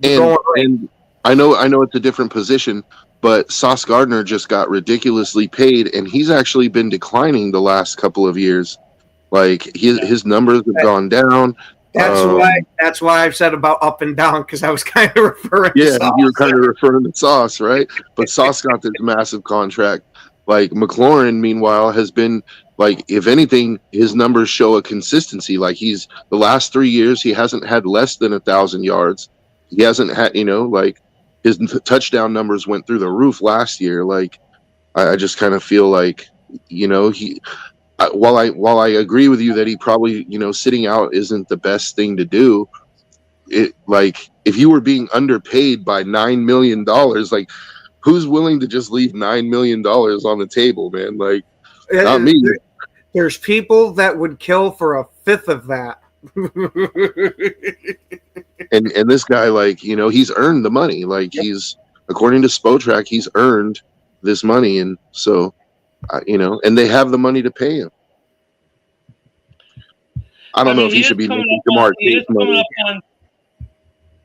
And I know it's a different position, but Sauce Gardner just got ridiculously paid, and he's actually been declining the last couple of years. Like his numbers have gone down. That's why I've said about up and down, because I was kind of referring to Sauce. You were kind of referring to Sauce, right? But Sauce got this massive contract. Like McLaurin, meanwhile, has been like, if anything, his numbers show a consistency. Like the last 3 years, he hasn't had less than 1,000 yards. He hasn't had, like his touchdown numbers went through the roof last year. Like, I just kind of feel like, while I agree with you that he probably, sitting out isn't the best thing to do. It, like, if you were being underpaid by $9 million, like, who's willing to just leave $9 million on the table, man? Like, not me. There's people that would kill for a fifth of that. and this guy, like, he's earned the money. Like, he's, according to Spotrac, he's earned this money, and so and they have the money to pay him. I don't know if he should be making Jamar Chase money.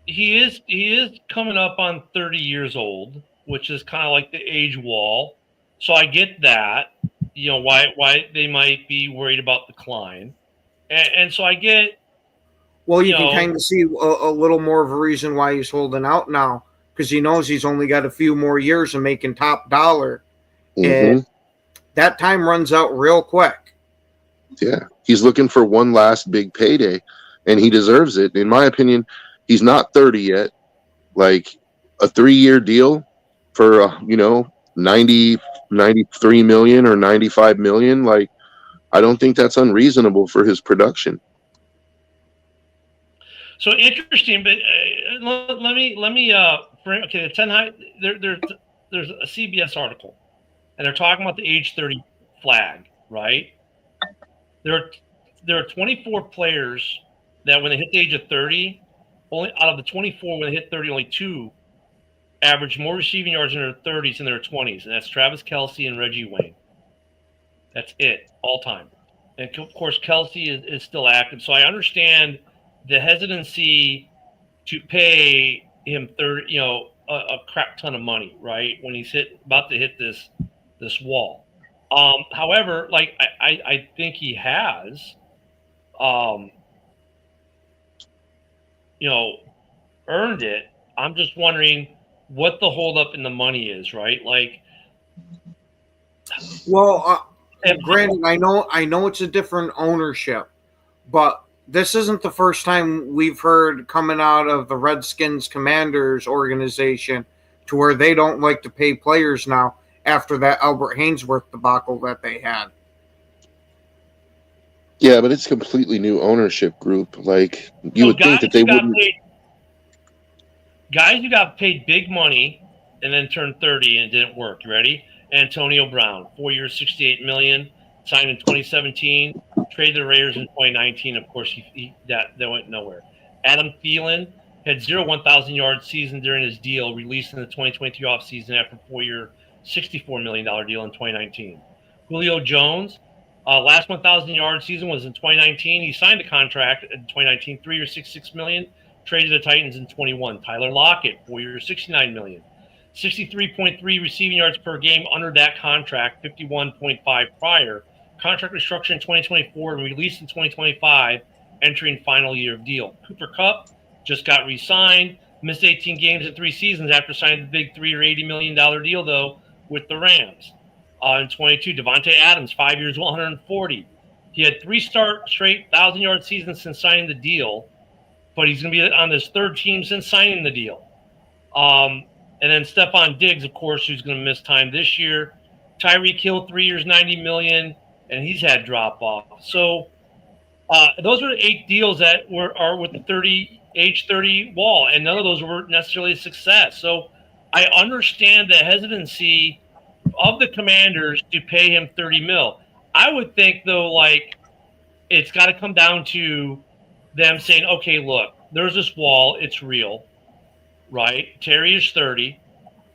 He is coming up on 30 years old, which is kind of like the age wall. So I get that, why they might be worried about decline. And so I get. Well, you can kind of see a little more of a reason why he's holding out now, because he knows he's only got a few more years of making top dollar. And that time runs out real quick. Yeah. He's looking for one last big payday, and he deserves it. In my opinion, he's not 30 yet. Like, a 3-year deal for, 93 million or 95 million. Like, I don't think that's unreasonable for his production. So interesting, but let me okay, the 10 high, there's a CBS article, and they're talking about the age 30 flag, right? There are 24 players that when they hit the age of 30, only out of the 24 when they hit 30, only 2 average more receiving yards in their 30s than their 20s, and that's Travis Kelce and Reggie Wayne. That's it, all time. And of course, Kelce is still active, so I understand the hesitancy to pay him a crap ton of money, right? When he's about to hit this wall. However, like I think he has, earned it. I'm just wondering what the holdup in the money is, right? Like, well, granted, I know it's a different ownership, but this isn't the first time we've heard coming out of the Redskins Commanders organization to where they don't like to pay players now after that Albert Hainsworth debacle that they had. Yeah, but it's completely new ownership group. Like, you would think that they wouldn't. Guys who got paid big money and then turned 30 and it didn't work. You ready? Antonio Brown, 4 years, $68 million. signed in 2017, traded the Raiders in 2019. Of course, that went nowhere. Adam Thielen had 1,000-yard season during his deal, released in the 2022 offseason after a 4-year, $64 million deal in 2019. Julio Jones, last 1,000-yard season was in 2019. He signed a contract in 2019, 3 years, $66 million. Traded the Titans in 21. Tyler Lockett, 4 years, $69 million. 63.3 receiving yards per game under that contract, 51.5 prior. Contract restructured in 2024 and released in 2025, entering final year of deal. Cooper Kupp just got re-signed, missed 18 games in 3 seasons after signing the big $3 or $80 million deal, though, with the Rams. In 22, Devontae Adams, 5 years, 140. He had 3 straight 1,000-yard seasons since signing the deal, but he's going to be on his 3rd team since signing the deal. And then Stephon Diggs, of course, who's going to miss time this year. Tyreek Hill, 3 years, $90 million, and he's had drop-off. So those are the 8 deals that are with the age 30 wall, and none of those were necessarily a success. So I understand the hesitancy of the Commanders to pay him $30 million. I would think, though, like, it's got to come down to them saying, okay, look, there's this wall. It's real, right? Terry is 30.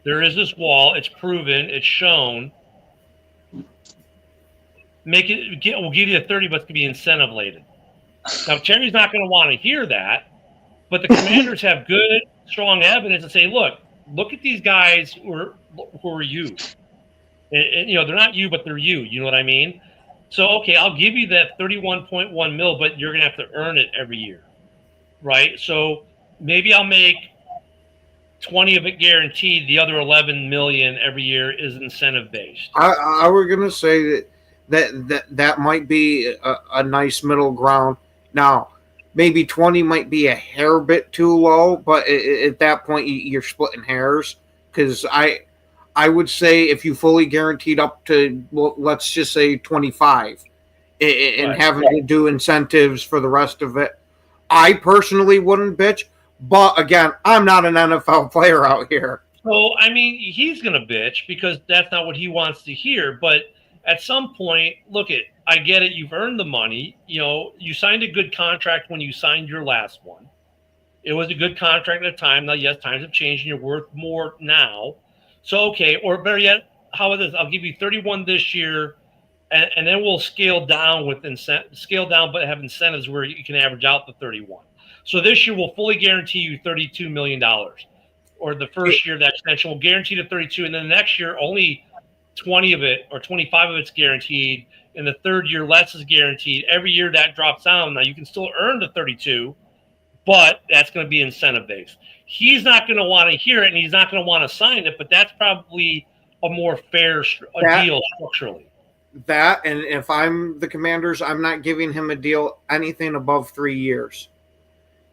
There is this wall. It's proven. It's shown. We'll give you the 30, but it's going to be incentive laden. Now, Terry's not going to want to hear that, but the Commanders have good, strong evidence to say, look at these guys who are you. And, they're not you, but they're you. You know what I mean? So, okay, I'll give you that $31.1 million, but you're going to have to earn it every year, right? So maybe I'll make 20 of it guaranteed. The other $11 million every year is incentive based. I were going to say that might be a nice middle ground. Now, maybe 20 might be a hair bit too low, but at that point you're splitting hairs, because I would say if you fully guaranteed up to, well, let's just say 25 and having to do incentives for the rest of it, I personally wouldn't bitch. But again, I'm not an NFL player out here. So, I mean, he's going to bitch because that's not what he wants to hear. But at some point, I get it. You've earned the money. You signed a good contract when you signed your last one. It was a good contract at the time. Now, yes, times have changed and you're worth more now. So, okay, or better yet, how about this? I'll give you 31 this year, and then we'll scale down but have incentives where you can average out the 31. So this year we'll fully guarantee you $32 million, or the first year of that extension we'll guarantee the 32, and then the next year only 20 of it or 25 of it's guaranteed, and the third year less is guaranteed. Every year that drops down. Now you can still earn the 32, but that's going to be incentive based. He's not going to want to hear it, and he's not going to want to sign it, but that's probably a more fair deal structurally. That, and if I'm the Commanders, I'm not giving him a deal anything above 3 years.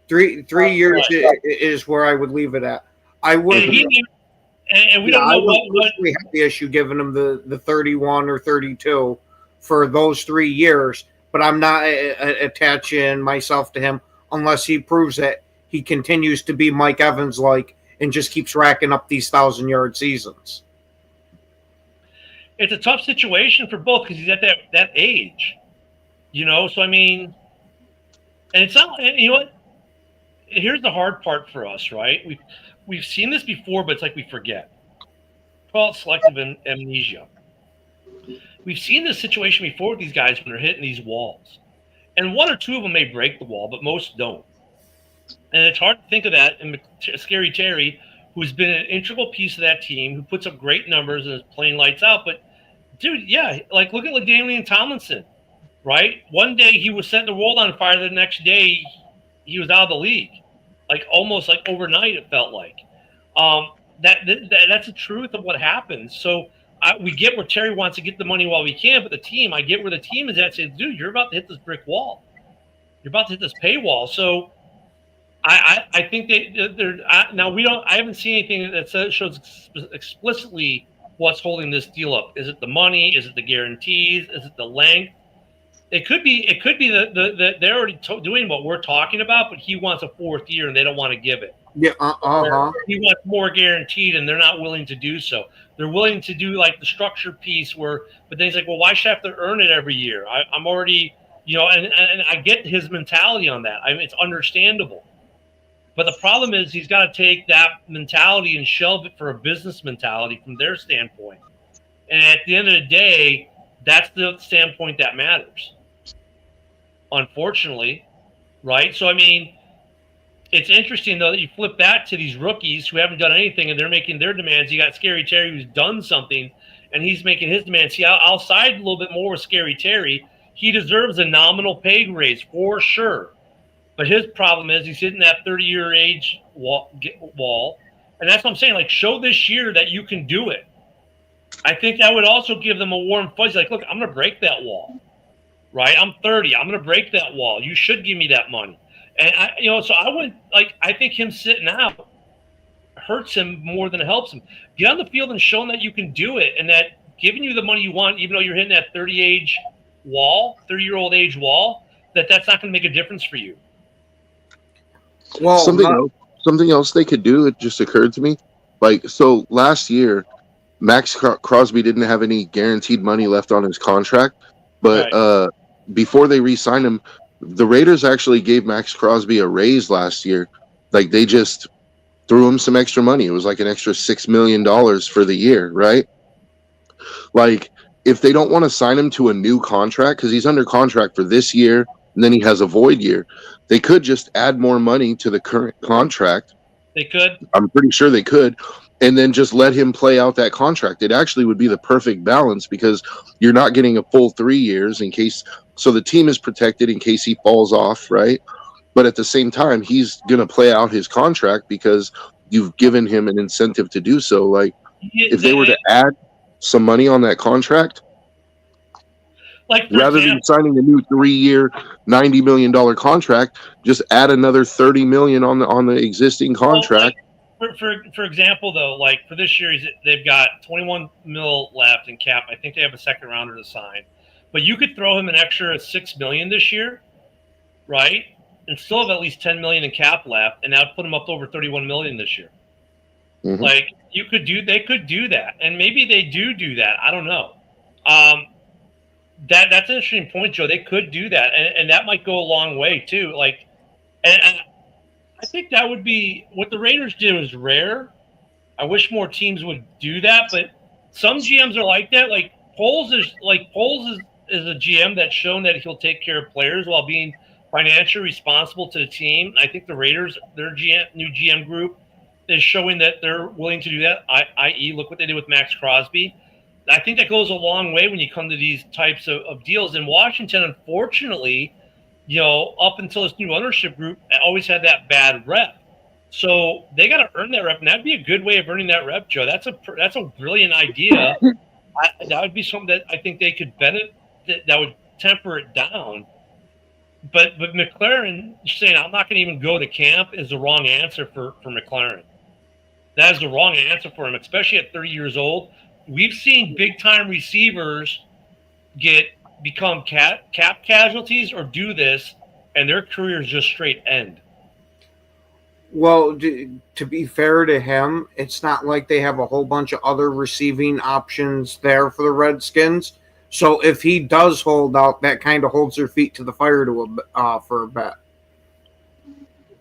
Three years is where I would leave it at. I would, and we don't know what we have the issue giving him the 31 or 32 for those 3 years, but I'm not attaching myself to him unless he proves that he continues to be Mike Evans and just keeps racking up these 1,000-yard seasons. It's a tough situation for both because he's at that age, So I mean, and it's not. And you know what? Here's the hard part for us, right? We've seen this before, but it's like we forget. Call it selective amnesia. We've seen this situation before with these guys when they're hitting these walls, and 1 or 2 of them may break the wall, but most don't. And it's hard to think of that in Scary Terry, who's been an integral piece of that team, who puts up great numbers and is playing lights out. But, dude, yeah, look at LaDainian Tomlinson, right? One day he was setting the world on fire. The next day he was out of the league, almost overnight it felt like. That's the truth of what happens. So we get where Terry wants to get the money while we can, but I get where the team is at saying, dude, you're about to hit this brick wall. You're about to hit this paywall. So I think I haven't seen anything that shows explicitly what's holding this deal up. Is it the money? Is it the guarantees? Is it the length? It could be the they're already doing what we're talking about, but he wants a 4th year and they don't want to give it. Yeah. He wants more guaranteed, and they're not willing to do so. They're willing to do like the structure piece but then he's like, well, why should I have to earn it every year? I'm already, and I get his mentality on that. I mean, it's understandable. But the problem is he's got to take that mentality and shelve it for a business mentality from their standpoint. And at the end of the day, that's the standpoint that matters. Unfortunately, right? So, I mean, it's interesting, though, that you flip that to these rookies who haven't done anything and they're making their demands. You got Scary Terry who's done something and he's making his demands. See, I'll side a little bit more with Scary Terry. He deserves a nominal pay raise for sure. But his problem is he's hitting that 30-year age wall. And that's what I'm saying. Like, show this year that you can do it. I think that would also give them a warm fuzzy. Like, look, I'm going to break that wall. Right? I'm 30. I'm going to break that wall. You should give me that money. And, so I wouldn't – like, I think him sitting out hurts him more than it helps him. Get on the field and show him that you can do it and that giving you the money you want, even though you're hitting that 30-year-old age wall, that's not going to make a difference for you. Well, something else they could do, it just occurred to me. Like, so last year, Max Crosby didn't have any guaranteed money left on his contract, but right. Before they re-signed him, the Raiders actually gave Max Crosby a raise last year. Like, they just threw him some extra money. It was like an extra $6 million for the year, right? Like, if they don't want to sign him to a new contract, because he's under contract for this year, and then he has a void year, they could just add more money to the current contract. They could. I'm pretty sure they could. And then just let him play out that contract. It actually would be the perfect balance because you're not getting a full 3 years so the team is protected in case he falls off, right? But at the same time, he's going to play out his contract because you've given him an incentive to do so. Like, if they were to add some money on that contract, like rather than signing a new 3-year, $90 million contract, just add another $30 million on the existing contract. For example, though, like for this year, they've got $21 million left in cap. I think they have a second rounder to sign, but you could throw him an extra $6 million this year, right? And still have at least $10 million in cap left, and that would put him up to over $31 million this year. Mm-hmm. Like they could do that, and maybe they do that. I don't know. That's an interesting point, Joe. They could do that, and that might go a long way too. Like, and I think that would be what the Raiders did was rare. I wish more teams would do that, but some GMs are like that. Like Poles is a GM that's shown that he'll take care of players while being financially responsible to the team. I think the Raiders, their new GM group, is showing that they're willing to do that. I.e., look what they did with Max Crosby. I think that goes a long way when you come to these types of deals. In Washington, unfortunately, up until this new ownership group, always had that bad rep. So they got to earn that rep, and that'd be a good way of earning that rep, Joe. That's a brilliant idea. That would be something that I think they could benefit. That would temper it down. But McLaren saying I'm not going to even go to camp is the wrong answer for McLaren. That is the wrong answer for him, especially at 30 years old. We've seen big-time receivers become cap casualties or do this, and their careers just straight end. Well, to be fair to him, it's not like they have a whole bunch of other receiving options there for the Redskins. So if he does hold out, that kind of holds their feet to the fire for a bet.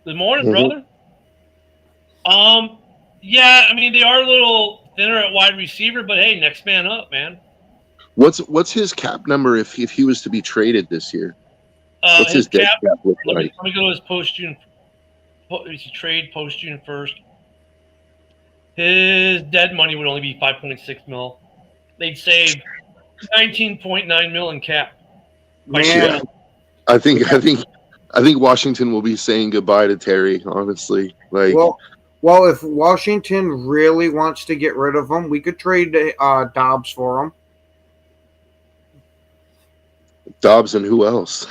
Good morning, brother. Yeah, I mean, they are a little thinner at wide receiver, but hey, next man up, man. What's his cap number if he was to be traded this year? What's his dead cap look like? Let me go to his post-June. It's a trade post-June 1st. His dead money would only be $5.6 million. They'd save $19.9 million in cap. Man, I think Washington will be saying goodbye to Terry. Honestly, like. Well, if Washington really wants to get rid of him, we could trade Dobbs for him. Dobbs and who else?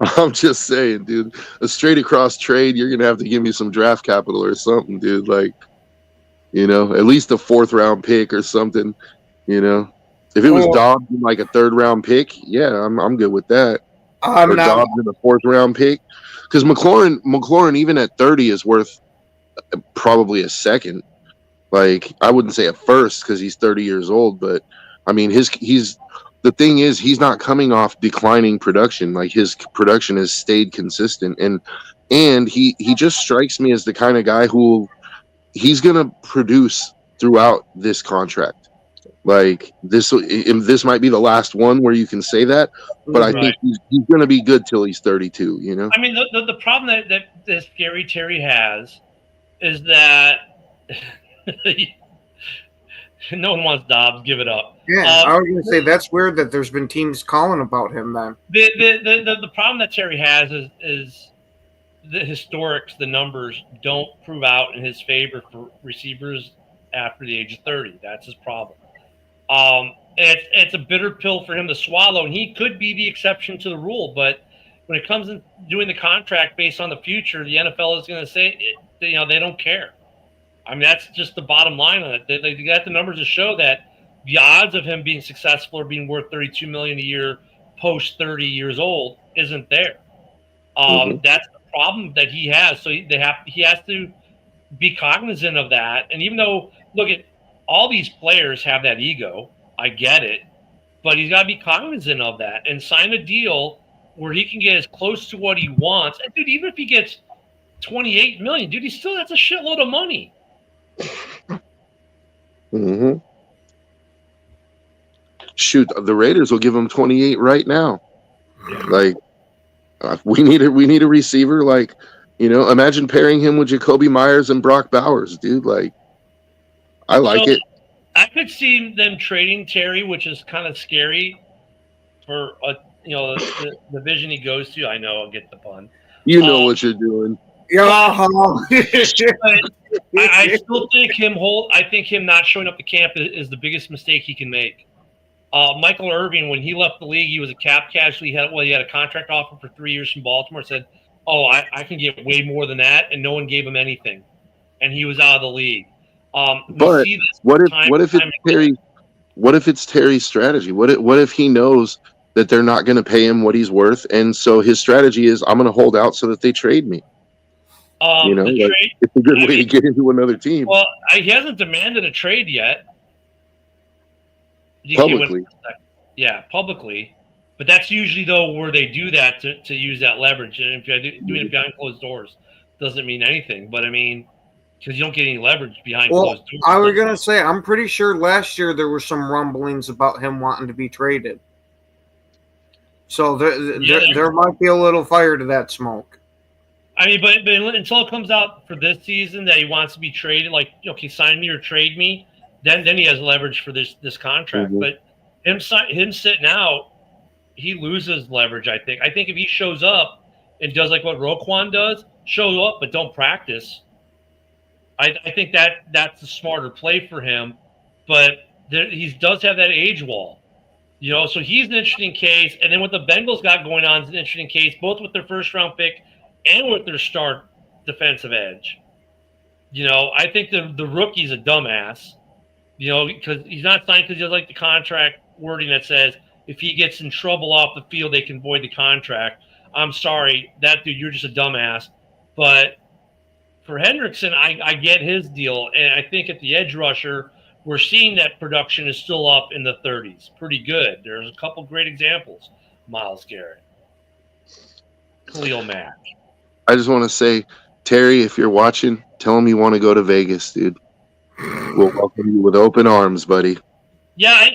I'm just saying, dude. A straight across trade, you're gonna have to give me some draft capital or something, dude. Like, at least a 4th round pick or something. If it was Well, Dobbs in like a 3rd-round pick, yeah, I'm good with that. I'm Or not. Dobbs in a 4th-round pick, because McLaurin even at 30 is worth probably a 2nd. Like, I wouldn't say a 1st because he's 30 years old, but I mean he's the thing is he's not coming off declining production. Like, his production has stayed consistent, and he just strikes me as the kind of guy who he's gonna produce throughout this contract. Like, this might be the last one where you can say that, but I think he's gonna be good till he's 32. You know. I mean, the problem that this Scary Terry has is that no one wants Dobbs. Give it up. Yeah, I was going to say that's weird that there's been teams calling about him. Then the problem that Terry has is the historics, the numbers don't prove out in his favor for receivers after the age of 30. That's his problem. It's a bitter pill for him to swallow, and he could be the exception to the rule. But when it comes to doing the contract based on the future, the NFL is going to say, they don't care. I mean, that's just the bottom line on it. They got the numbers to show that the odds of him being successful or being worth $32 million a year post 30 years old isn't there. That's the problem that he has. So he has to be cognizant of that. And even though, look at all these players have that ego, I get it, but he's got to be cognizant of that and sign a deal where he can get as close to what he wants. And dude, even if he gets $28 million, dude, that's a shitload of money. Mm-hmm. Shoot, the Raiders will give him 28 right now. Like, we need a receiver. Like, imagine pairing him with Jacoby Myers and Brock Bowers, dude. Like, I like it. I could see them trading Terry, which is kind of scary for the division he goes to. I know, I'll get the pun. You know what you're doing. Yeah. I still think him not showing up to camp is the biggest mistake he can make. Michael Irvin, when he left the league, he was a cap casualty. He had a contract offer for 3 years from Baltimore. Said, "Oh, I can get way more than that," and no one gave him anything, and he was out of the league. But what if it's Terry's strategy? What if he knows that they're not going to pay him what he's worth, and so his strategy is, I'm going to hold out so that they trade me. It's a good way to get into another team. Well, he hasn't demanded a trade yet. Publicly. Publicly. But that's usually, though, where they do that to use that leverage. And if you're doing it behind closed doors, doesn't mean anything. But, I mean, because you don't get any leverage behind closed doors. I was going to say, I'm pretty sure last year there were some rumblings about him wanting to be traded. So there might be a little fire to that smoke. I mean, but until it comes out for this season that he wants to be traded, like, okay, sign me or trade me, then he has leverage for this contract. Mm-hmm. But him sitting out, he loses leverage, I think. I think if he shows up and does like what Roquan does, show up but don't practice, I think that's a smarter play for him. But he does have that age wall. So he's an interesting case. And then what the Bengals got going on is an interesting case, both with their first-round pick and with their star defensive edge. I think the rookie's a dumbass, because he's not signed because he doesn't like the contract wording that says if he gets in trouble off the field, they can void the contract. I'm sorry, that dude, you're just a dumbass. But for Hendrickson, I get his deal. And I think at the edge rusher, we're seeing that production is still up in the 30s. Pretty good. There's a couple great examples. Myles Garrett, Khalil Mack. I just want to say, Terry, if you're watching, tell him you want to go to Vegas, dude. We'll welcome you with open arms, buddy. Yeah,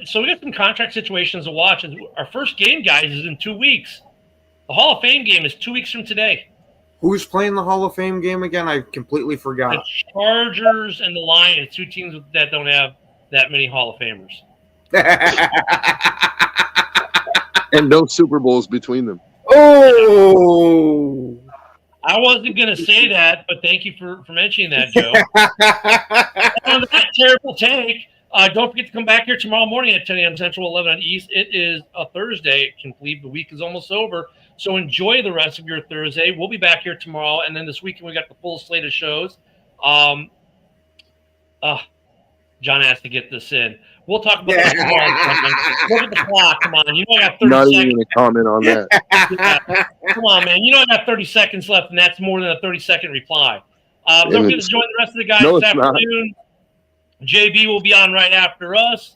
so we got some contract situations to watch. Our first game, guys, is in 2 weeks. The Hall of Fame game is 2 weeks from today. Who's playing the Hall of Fame game again? I completely forgot. The Chargers and the Lions, two teams that don't have that many Hall of Famers. And no Super Bowls between them. Oh! I wasn't going to say that, but thank you for mentioning that, Joe. On that terrible take, don't forget to come back here tomorrow morning at 10 a.m. Central, 11 on East. It is a Thursday. It can believe the week is almost over. So enjoy the rest of your Thursday. We'll be back here tomorrow. And then this weekend, we got the full slate of shows. John has to get this in. We'll talk about this tomorrow. Look at the clock. Come on. You know I got 30 Not seconds. even going to comment on that. Yeah. Come on, man. You know I got 30 seconds left, and that's more than a 30-second reply. Don't forget to join the rest of the guys No, this it's not. afternoon. JB will be on right after us.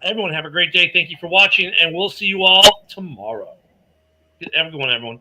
Everyone have a great day. Thank you for watching, and we'll see you all tomorrow. Have a good one, everyone.